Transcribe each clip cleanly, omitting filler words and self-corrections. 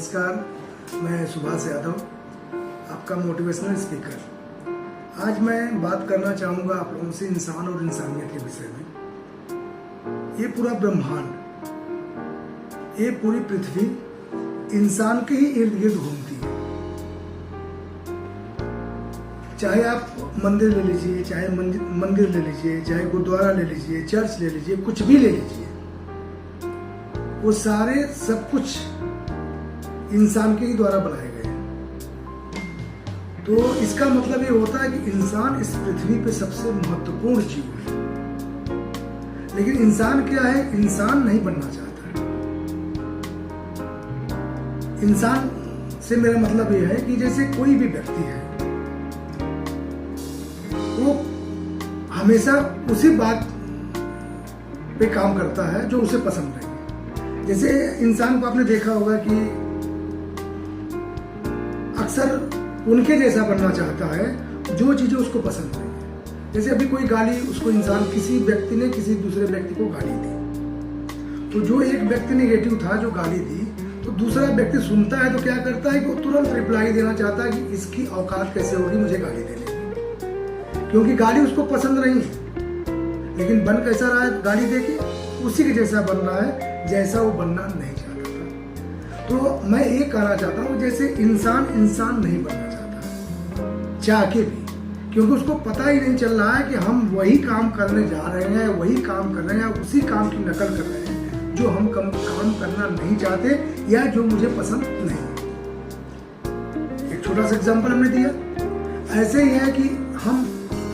नमस्कार, मैं सुभाष यादव, आपका मोटिवेशनल स्पीकर। आज मैं बात करना चाहूँगा आप लोगों से इंसान और इंसानियत के विषय में। ये पूरा ब्रह्मांड, ये पूरी पृथ्वी इंसान के ही इर्द गिर्द घूमती है। चाहे आप मंदिर ले लीजिए, चाहे मंदिर ले लीजिए, चाहे गुरुद्वारा ले लीजिए, चर्च ले लीजिए, कुछ भी ले लीजिए, वो सारे सब कुछ इंसान के ही द्वारा बनाए गए हैं। तो इसका मतलब ये होता है कि इंसान इस पृथ्वी पे सबसे महत्वपूर्ण जीव है। लेकिन इंसान क्या है? इंसान नहीं बनना चाहता है। इंसान से मेरा मतलब ये है कि जैसे कोई भी व्यक्ति है, वो हमेशा उसी बात पे काम करता है जो उसे पसंद है। जैसे इंसान को आपने देखा होगा कि अक्सर उनके जैसा बनना चाहता है जो चीजें उसको पसंद नहीं है। जैसे अभी कोई गाली उसको किसी व्यक्ति ने किसी दूसरे व्यक्ति को गाली दी, तो जो एक व्यक्ति नेगेटिव था जो गाली दी, तो दूसरा व्यक्ति सुनता है तो क्या करता है कि वो तुरंत रिप्लाई देना चाहता है कि इसकी औकात कैसे होगी मुझे गाली देने की, क्योंकि गाली उसको पसंद नहीं है। लेकिन बन कैसा रहा है? गाली देके उसी के जैसा बन रहा है जैसा वो बनना नहीं चाहता था। तो मैं ये कहना चाहता हूँ, जैसे इंसान नहीं बनना चाहता चाह के भी, क्योंकि उसको पता ही नहीं चल रहा है कि हम वही काम करने जा रहे हैं, वही काम कर रहे हैं, उसी काम की नकल कर रहे हैं जो हम काम करना नहीं चाहते या जो मुझे पसंद नहीं। एक छोटा सा एग्जाम्पल हमने दिया। ऐसे ही है कि हम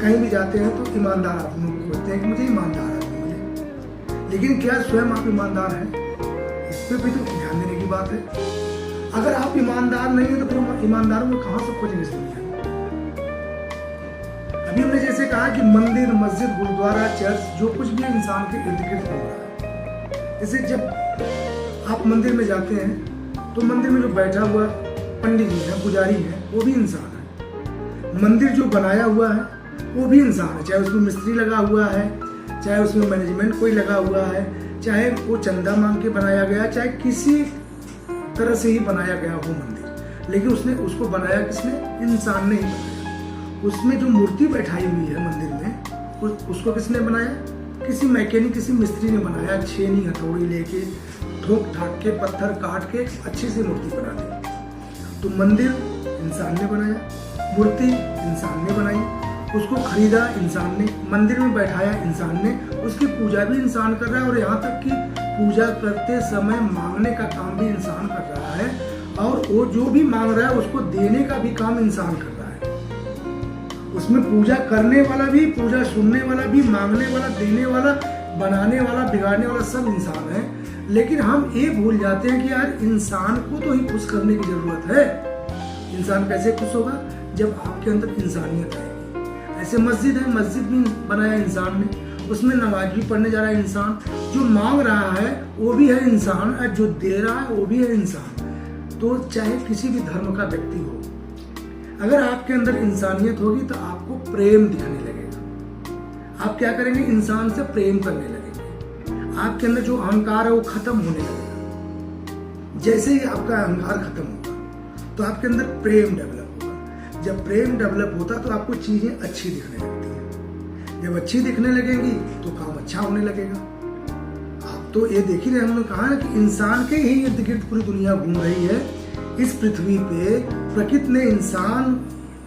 कहीं भी जाते हैं तो ईमानदार आदमी को खोजते हैं कि मुझे ईमानदार आदमी मिले, लेकिन क्या स्वयं आप ईमानदार हैं? इस पर भी तो ध्यान देने की बात है। अगर आप ईमानदार नहीं है तो फिर ईमानदारों को कहां से खोजेंगे इस दुनिया में? अभी हमने जैसे कहा कि मंदिर, मस्जिद, गुरुद्वारा, चर्च, जो कुछ भी इंसान के इर्द गिर्द हो रहा है। जैसे जब आप मंदिर में जाते हैं तो मंदिर में जो बैठा हुआ पंडित जी है, पुजारी है, वो भी इंसान है। मंदिर जो बनाया हुआ है वो भी इंसान है, चाहे उसमें मिस्त्री लगा हुआ है, चाहे उसमें मैनेजमेंट कोई लगा हुआ है, चाहे वो चंदा मांग के बनाया गया, चाहे किसी तरह से ही बनाया गया वो मंदिर, लेकिन उसको बनाया किसने? इंसान ने ही बनाया। उसमें जो मूर्ति बैठाई हुई है मंदिर में, उसको किसने बनाया? किसी मैकेनिक, किसी मिस्त्री ने बनाया। छेनी हथौड़ी लेके ठोक ठाक के पत्थर काट के अच्छी सी मूर्ति बना दी। तो मंदिर इंसान ने बनाया, मूर्ति इंसान ने बनाई, उसको खरीदा इंसान ने, मंदिर में बैठाया इंसान ने, उसकी पूजा भी इंसान कर रहा है, और यहाँ तक कि पूजा करते समय मांगने का काम भी इंसान कर रहा है, और वो जो भी मांग रहा है उसको देने का भी काम इंसान कर रहा है। उसमें पूजा करने वाला भी, पूजा सुनने वाला भी, मांगने वाला, देने वाला, बनाने वाला, बिगाड़ने वाला सब इंसान है। लेकिन हम ये भूल जाते हैं कि यार इंसान को तो ही खुश करने की जरूरत है। इंसान कैसे खुश होगा? जब आपके अंदर इंसानियत है। ऐसे मस्जिद है, मस्जिद भी बनाया इंसान ने, उसमें नमाज भी पढ़ने जा रहा है इंसान, जो मांग रहा है वो भी है इंसान, और जो दे रहा है वो भी है इंसान। तो चाहे किसी भी धर्म का व्यक्ति हो, अगर आपके अंदर इंसानियत होगी तो आपको प्रेम दिखने लगेगा। आप क्या करेंगे? इंसान से प्रेम करने लगेंगे। आपके अंदर जो अहंकार है वो खत्म होने लगेगा। जैसे ही आपका अहंकार खत्म होगा तो आपके अंदर प्रेम डेवलप। जब प्रेम डेवलप होता तो आपको चीजें अच्छी दिखने लगती हैं। जब अच्छी दिखने लगेंगी तो काम अच्छा होने लगेगा। आप तो ये देख ही रहे, हमने कहा है कि इंसान के ही इर्द गिर्द पूरी दुनिया घूम रही है। इस पृथ्वी पे प्रकृति ने इंसान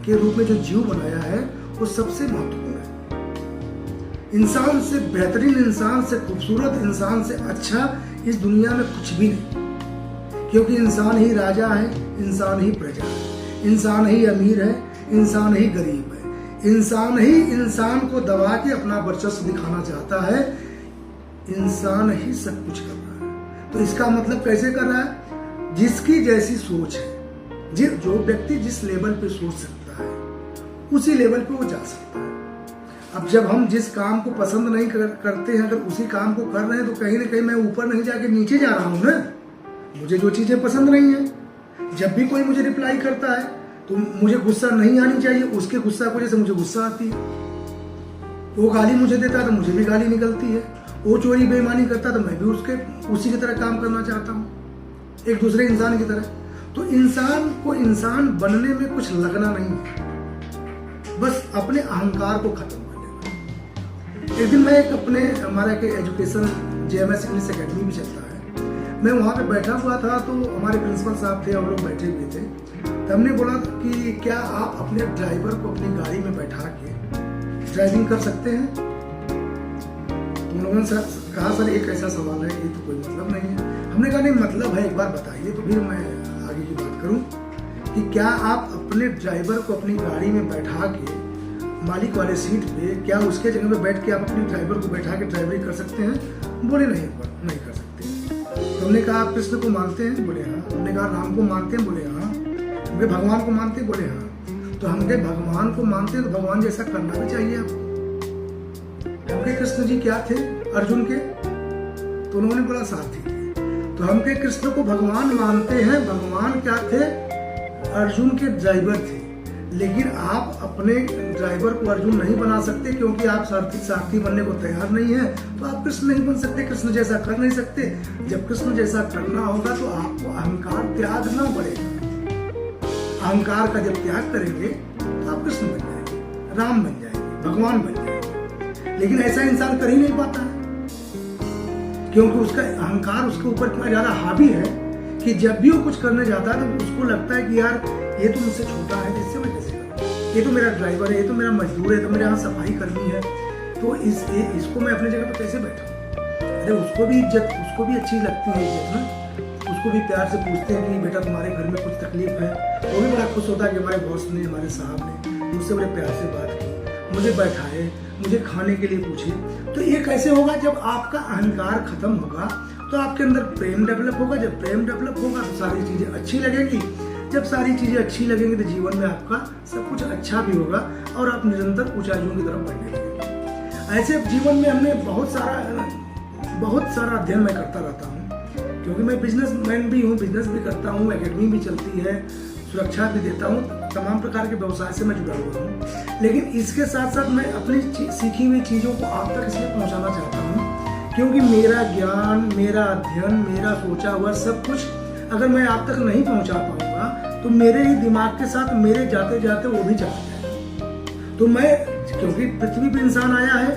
के रूप में जो जीव बनाया है वो सबसे महत्वपूर्ण है। इंसान से बेहतरीन, इंसान से खूबसूरत, इंसान से अच्छा इस दुनिया में कुछ भी नहीं, क्योंकि इंसान ही राजा है, इंसान ही प्रजा है, इंसान ही अमीर है, इंसान ही गरीब है, इंसान ही इंसान को दबा के अपना वर्चस्व दिखाना चाहता है, इंसान ही सब कुछ कर रहा है। तो इसका मतलब कैसे कर रहा है? जिसकी जैसी सोच है, जो व्यक्ति जिस लेवल पे सोच सकता है उसी लेवल पे वो जा सकता है। अब जब हम जिस काम को पसंद नहीं करते हैं, अगर उसी काम को कर रहे हैं तो कहीं ना कहीं मैं ऊपर नहीं जाके नीचे जा रहा हूं ना। मुझे जो चीजें पसंद नहीं है, जब भी कोई मुझे रिप्लाई करता है तो मुझे गुस्सा नहीं आनी चाहिए, उसके गुस्सा की वजह से मुझे गुस्सा आती है। वो गाली मुझे देता है तो मुझे भी गाली निकलती है। वो चोरी बेईमानी करता तो मैं भी उसी की तरह काम करना चाहता हूँ, एक दूसरे इंसान की तरह। तो इंसान को इंसान बनने में कुछ लगना नहीं है, बस अपने अहंकार को खत्म कर लेना। एक दिन मैं हमारा एक एजुकेशन JMS इंग्लिश एकेडमी भी चलता है, मैं वहाँ पे बैठा हुआ था, तो हमारे प्रिंसिपल साहब थे, हम लोग बैठे हुए थे। तो हमने बोला कि क्या आप अपने ड्राइवर को अपनी गाड़ी में बैठा के ड्राइविंग कर सकते हैं? तो उन्होंने कहा सर एक ऐसा सवाल है, ये तो कोई मतलब नहीं है। हमने कहा नहीं मतलब है, एक बार बताइए तो फिर मैं आगे की बात करूं कि क्या आप अपने ड्राइवर को अपनी गाड़ी में बैठा के मालिक वाले सीट पे, क्या उसके जगह पे बैठ के आप अपने ड्राइवर को बैठा के ड्राइवरी कर सकते हैं? बोले नहीं कर सकते। तो हमने कहा आप कृष्ण को मानते हैं? बोले हाँ। हमने कहा राम को मानते हैं? बोले हाँ। हमने भगवान को मानते हैं? बोले हाँ। तो हम कहे भगवान को मानते हैं तो भगवान जैसा करना भी चाहिए आपको। हमके कृष्ण जी क्या थे अर्जुन के? तो उन्होंने बोला सारथी थे। तो हम के कृष्ण को भगवान मानते हैं, भगवान क्या थे? अर्जुन के ड्राइवर थे। लेकिन आप अपने ड्राइवर को अर्जुन नहीं बना सकते, क्योंकि आप सारथी बनने को तैयार नहीं है, तो आप कृष्ण नहीं बन सकते, कृष्ण जैसा कर नहीं सकते। जब कृष्ण जैसा करना होगा तो आपको अहंकार त्यागना पड़ेगा। अहंकार का जब त्याग करेंगे तो आप कृष्ण बन जाएंगे, राम बन जाएंगे, भगवान बन जाएंगे। लेकिन ऐसा इंसान कर ही नहीं पाता है, क्योंकि उसका अहंकार उसके ऊपर इतना ज्यादा हावी है कि जब भी वो कुछ करने जाता है तो उसको लगता है कि यार ये तो मुझसे छोटा है, इससे मैं कैसे करूं? ये तो मेरा ड्राइवर है, ये तो मेरा मजदूर है, तो मेरे यहाँ सफाई कर्मी है, तो इसको मैं अपनी जगह पर कैसे बैठा? अरे उसको भी इज्जत, उसको भी अच्छी लगती है इज्जत ना, उसको भी प्यार से पूछते हैं कि बेटा तुम्हारे घर में कुछ तकलीफ है, वो भी बड़ा खुश होता है कि हमारे बॉस ने, हमारे साहब ने मुझसे बड़े प्यार से बात की, मुझे बैठाए, मुझे खाने के लिए पूछे। तो ये कैसे होगा? जब आपका अहंकार खत्म होगा तो आपके अंदर प्रेम डेवलप होगा। जब प्रेम डेवलप होगा तो सारी चीजें अच्छी लगेंगी। जब सारी चीजें अच्छी लगेंगी तो जीवन में आपका सब कुछ अच्छा भी होगा और आप निरंतर ऊंचाइयों की तरफ बढ़ने लगेंगे। ऐसे जीवन में हमने बहुत सारा अध्ययन मैं करता रहता हूँ, क्योंकि मैं बिजनेसमैन भी हूँ, बिजनेस भी करता हूँ, एकेडमी भी चलती है, सुरक्षा भी देता हूँ, तमाम प्रकार के व्यवसाय से मैं जुड़ा हुआ हूँ। लेकिन इसके साथ साथ मैं अपनी सीखी हुई चीज़ों को आप तक इसलिए पहुँचाना चाहता हूँ क्योंकि मेरा ज्ञान, मेरा अध्ययन, मेरा सोचा हुआ सब कुछ अगर मैं आप तक नहीं पहुँचा पाऊँगा तो मेरे ही दिमाग के साथ मेरे जाते जाते वो भी चला जाए। तो मैं, क्योंकि पृथ्वी पर इंसान आया है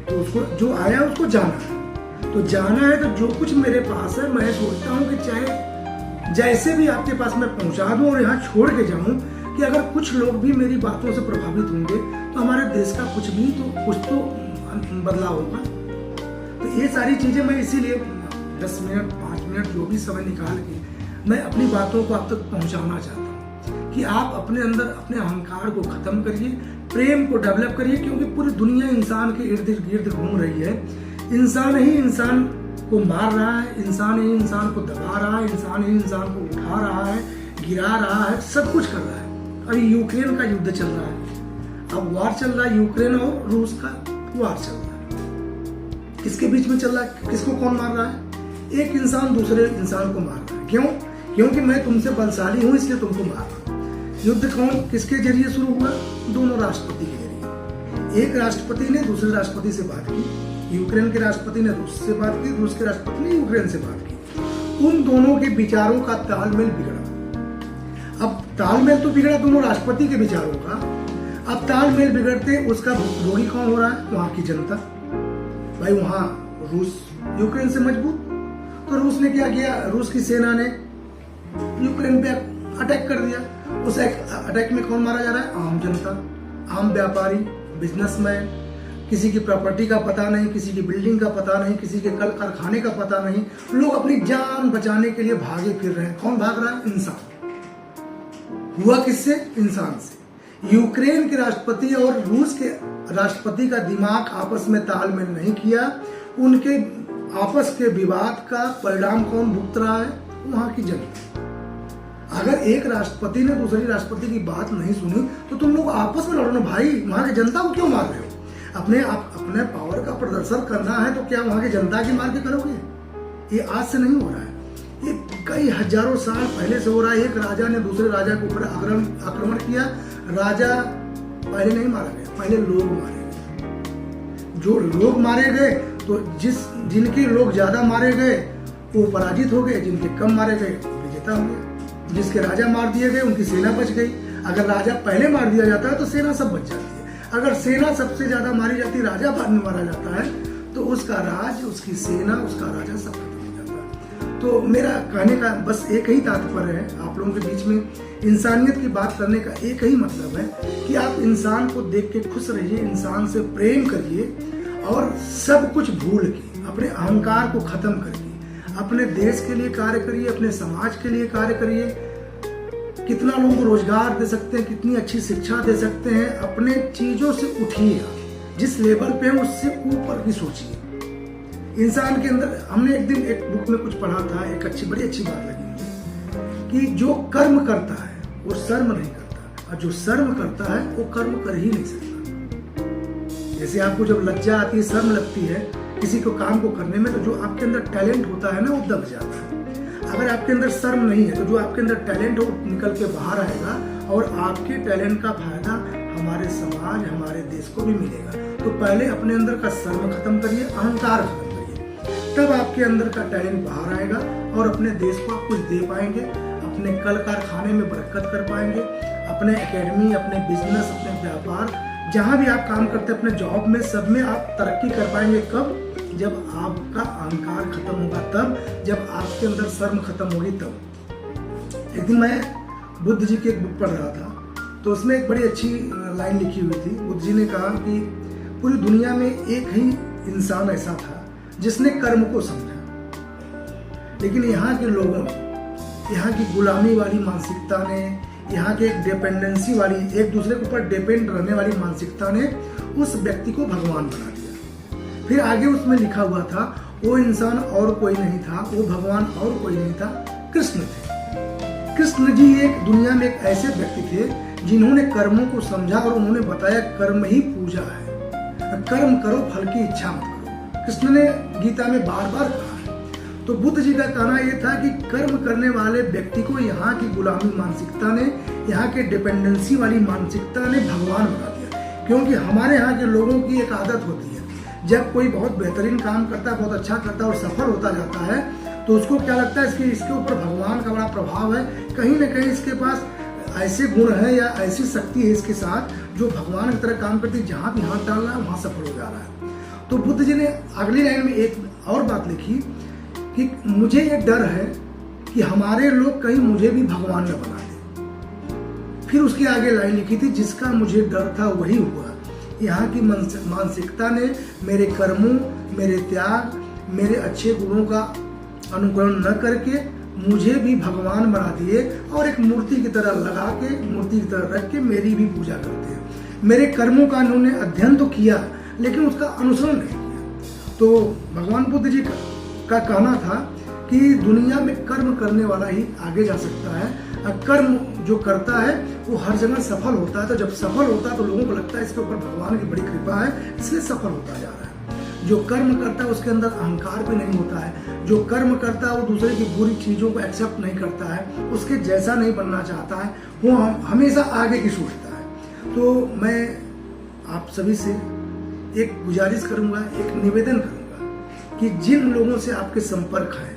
तो उसको जो आया उसको जाना है, तो जाना है तो जो कुछ मेरे पास है मैं सोचता हूँ कि चाहे जैसे भी आपके पास मैं पहुंचा दूं और यहाँ छोड़ के जाऊं कि अगर कुछ लोग भी मेरी बातों से प्रभावित होंगे तो हमारे देश का कुछ तो बदलाव होगा। तो ये सारी चीजें मैं इसीलिए 10 मिनट 5 मिनट जो भी समय निकाल के मैं अपनी बातों को आप तक पहुंचाना चाहता हूँ कि आप अपने अंदर अपने अहंकार को खत्म करिए, प्रेम को डेवलप करिए, क्योंकि पूरी दुनिया इंसान के इर्द गिर्द घूम रही है। इंसान ही इंसान को मार रहा है, इंसान ही इंसान को दबा रहा है, इंसान ही इंसान को उठा रहा है, गिरा रहा है, सब कुछ कर रहा है। अभी यूक्रेन का युद्ध चल रहा है, अब वार चल रहा है, यूक्रेन और रूस का वार चल रहा है। किसके बीच में चल रहा है? किसको कौन मार रहा है? एक इंसान दूसरे इंसान को मार रहा है। क्यों? क्योंकि मैं तुमसे बलशाली हूं इसलिए तुमको मार रहा हूं। युद्ध कौन किसके जरिए शुरू हुआ? दोनों राष्ट्रपति के जरिए। एक राष्ट्रपति ने दूसरे राष्ट्रपति से बात की, यूक्रेन के राष्ट्रपति ने रूस से बात की, रूस के राष्ट्रपति ने यूक्रेन से बात की। उन दोनों के विचारों का तालमेल बिगड़ा। अब तालमेल तो बिगड़ा दोनों राष्ट्रपति के विचारों का, अब तालमेल बिगड़ते उसका भोगी कौन हो रहा है? वहां की जनता। भाई वहां रूस यूक्रेन से मजबूत, तो रूस ने क्या किया? रूस की सेना ने यूक्रेन पे अटैक कर दिया। उस अटैक में कौन मारा जा रहा है? आम जनता, आम व्यापारी, बिजनेसमैन। किसी की प्रॉपर्टी का पता नहीं, किसी की बिल्डिंग का पता नहीं, किसी के कल कारखाने का पता नहीं। लोग अपनी जान बचाने के लिए भागे फिर रहे हैं। कौन भाग रहा है? इंसान। हुआ किससे? इंसान से। यूक्रेन के राष्ट्रपति और रूस के राष्ट्रपति का दिमाग आपस में तालमेल नहीं किया। उनके आपस के विवाद का परिणाम कौन भुगत रहा है? वहां की जनता। अगर एक राष्ट्रपति ने दूसरी राष्ट्रपति की बात नहीं सुनी तो तुम लोग आपस में लड़ो ना भाई। वहां की जनता को क्यों मार रहे हो? अपने पावर का प्रदर्शन करना है तो क्या वहां की जनता की मार के करोगे? ये आज से नहीं हो रहा है, ये कई हजारों साल पहले से हो रहा है। एक राजा ने दूसरे राजा के ऊपर आक्रमण किया। राजा पहले नहीं मारा गया, पहले लोग मारे गए। जो लोग मारे गए तो जिनके लोग ज्यादा मारे गए वो पराजित हो गए, जिनके कम मारे गए वो विजेता हो गए। जिसके राजा मार दिए गए उनकी सेना बच गई। अगर राजा पहले मार दिया जाता है तो सेना सब बच जाती है। अगर सेना सबसे ज्यादा मारी जाती, राजा बाद में मारा जाता है, तो उसका राज, उसकी सेना, उसका राजा सब खत्म हो जाता है। तो मेरा कहने का बस एक ही तात्पर्य है, आप लोगों के बीच में इंसानियत की बात करने का एक ही मतलब है कि आप इंसान को देख के खुश रहिए, इंसान से प्रेम करिए और सब कुछ भूल के अपने अहंकार को खत्म करिए, अपने देश के लिए कार्य करिए, अपने समाज के लिए कार्य करिए। कितना लोगों को रोजगार दे सकते हैं, कितनी अच्छी शिक्षा दे सकते हैं, अपने चीजों से उठिए, जिस लेवल पे है उससे ऊपर की सोचिए। इंसान के अंदर, हमने एक दिन एक बुक में कुछ पढ़ा था, एक बड़ी अच्छी बात लगी मुझे कि जो कर्म करता है वो शर्म नहीं करता, और जो शर्म करता है वो कर्म कर ही नहीं सकता। जैसे आपको जब लज्जा आती है, शर्म लगती है किसी को काम को करने में, तो जो आपके अंदर टैलेंट होता है ना वो दब जाता है। अगर आपके अंदर शर्म नहीं है तो जो आपके अंदर टैलेंट हो निकल के बाहर आएगा, और आपके टैलेंट का फायदा हमारे समाज, हमारे देश को भी मिलेगा। तो पहले अपने अंदर का शर्म खत्म करिए, अहंकार खत्म करिए, तब आपके अंदर का टैलेंट बाहर आएगा और अपने देश को आप कुछ दे पाएंगे, अपने कल कारखाने में बरकत कर पाएंगे, अपने एकेडमी, अपने बिजनेस, अपने व्यापार, जहां भी आप काम करते हैं, अपने जॉब में, सब में आप तरक्की कर पाएंगे। कब? जब आपका अहंकार खत्म होगा, तब जब आपके अंदर शर्म खत्म होगी तब। एक दिन मैं बुद्ध जी की एक बुक पढ़ रहा था, तो उसमें एक बड़ी अच्छी लाइन लिखी हुई थी। बुद्ध जी ने कहा कि पूरी दुनिया में एक ही इंसान ऐसा था जिसने कर्म को समझा, लेकिन यहाँ के लोगों ने, यहाँ की गुलामी वाली मानसिकता ने, यहाँ के एक डिपेंडेंसी वाली, एक दूसरे के ऊपर डिपेंड रहने वाली मानसिकता ने उस व्यक्ति को भगवान बना दिया। फिर आगे उसमें लिखा हुआ था, वो इंसान और कोई नहीं था, वो भगवान और कोई नहीं था, कृष्ण थे। कृष्ण जी एक दुनिया में एक ऐसे व्यक्ति थे जिन्होंने कर्मों को समझा और उन्होंने बताया कर्म ही पूजा है, कर्म करो, फल की इच्छा मत करो। कृष्ण ने गीता में बार बार कहा है। तो बुद्ध जी का कहना यह था कि कर्म करने वाले व्यक्ति को यहाँ की गुलामी मानसिकता ने, यहाँ के डिपेंडेंसी वाली मानसिकता ने भगवान बना दिया। क्योंकि हमारे यहाँ के लोगों की एक आदत होती है, जब कोई बहुत बेहतरीन काम करता है, बहुत अच्छा करता है और सफल होता जाता है, तो उसको क्या लगता है, इसके ऊपर भगवान का बड़ा प्रभाव है, कहीं ना कहीं इसके पास ऐसे गुण है या ऐसी शक्ति है इसके साथ जो भगवान की तरह काम करती है, जहाँ भी हाथ डाल रहा है वहाँ सफल हो जा रहा है। तो बुद्ध जी ने अगली लाइन में एक और बात लिखी कि मुझे ये डर है कि हमारे लोग कहीं मुझे भी भगवान न बना दे। फिर उसके आगे लाइन लिखी थी, जिसका मुझे डर था वही हुआ। यहाँ की मानसिकता ने मेरे कर्मों, मेरे त्याग, मेरे अच्छे गुणों का अनुकरण न करके मुझे भी भगवान बना दिए और एक मूर्ति की तरह लगा के, मूर्ति की तरह रख के मेरी भी पूजा करते हैं। मेरे कर्मों का उन्होंने अध्ययन तो किया लेकिन उसका अनुसरण नहीं किया। तो भगवान बुद्ध जी का कहना था कि दुनिया में कर्म करने वाला ही आगे जा सकता है, कर्म जो करता है वो हर जगह सफल होता है। तो जब सफल होता है तो लोगों को लगता है इसके ऊपर भगवान की बड़ी कृपा है, इसलिए सफल होता जा रहा है। जो कर्म करता है उसके अंदर अहंकार भी नहीं होता है, जो कर्म करता है वो दूसरे की बुरी चीजों को एक्सेप्ट नहीं करता है, उसके जैसा नहीं बनना चाहता है, वो हमेशा आगे की सोचता है। तो मैं आप सभी से एक गुजारिश करूंगा, एक निवेदन करूंगा कि जिन लोगों से आपके संपर्क है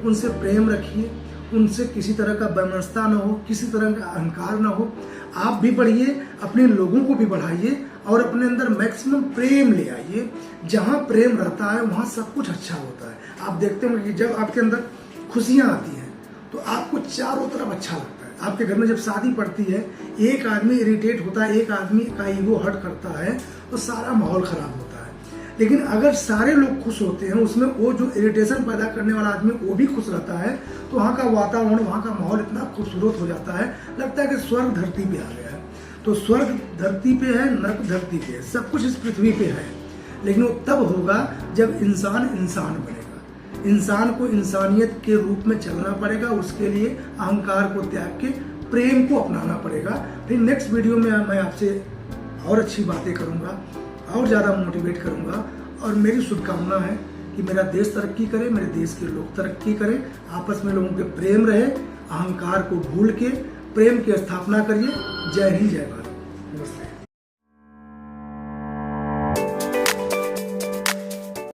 उनसे प्रेम रखिए, उनसे किसी तरह का वैमनस्यता न हो, किसी तरह का अहंकार न हो। आप भी बढ़िए, अपने लोगों को भी बढ़ाइए और अपने अंदर मैक्सिमम प्रेम ले आइए। जहाँ प्रेम रहता है वहाँ सब कुछ अच्छा होता है। आप देखते होंगे कि जब आपके अंदर खुशियाँ आती हैं तो आपको चारों तरफ अच्छा लगता है। आपके घर में जब शादी पड़ती है, एक आदमी इरिटेट होता है, एक आदमी का ईगो हर्ट करता है, तो सारा माहौल खराब होता है। लेकिन अगर सारे लोग खुश होते हैं, उसमें वो जो इरिटेशन पैदा करने वाला आदमी वो भी खुश रहता है, तो वहाँ का वातावरण, वहाँ का माहौल इतना खूबसूरत हो जाता है, लगता है कि स्वर्ग धरती पे आ गया है। तो स्वर्ग धरती पे है, नरक धरती पे है, सब कुछ इस पृथ्वी पे है, लेकिन वो तब होगा जब इंसान इंसान बनेगा। इंसान को इंसानियत के रूप में चलना पड़ेगा, उसके लिए अहंकार को त्याग के प्रेम को अपनाना पड़ेगा। फिर नेक्स्ट वीडियो में मैं आपसे और अच्छी बातें करूँगा और ज़्यादा मोटिवेट करूँगा, और मेरी शुभकामना है कि मेरा देश तरक्की करे, मेरे देश के लोग तरक्की करें, आपस में लोगों के प्रेम रहे, अहंकार को भूल के प्रेम की स्थापना करिए। जय हिंद, जय भारत, नमस्ते।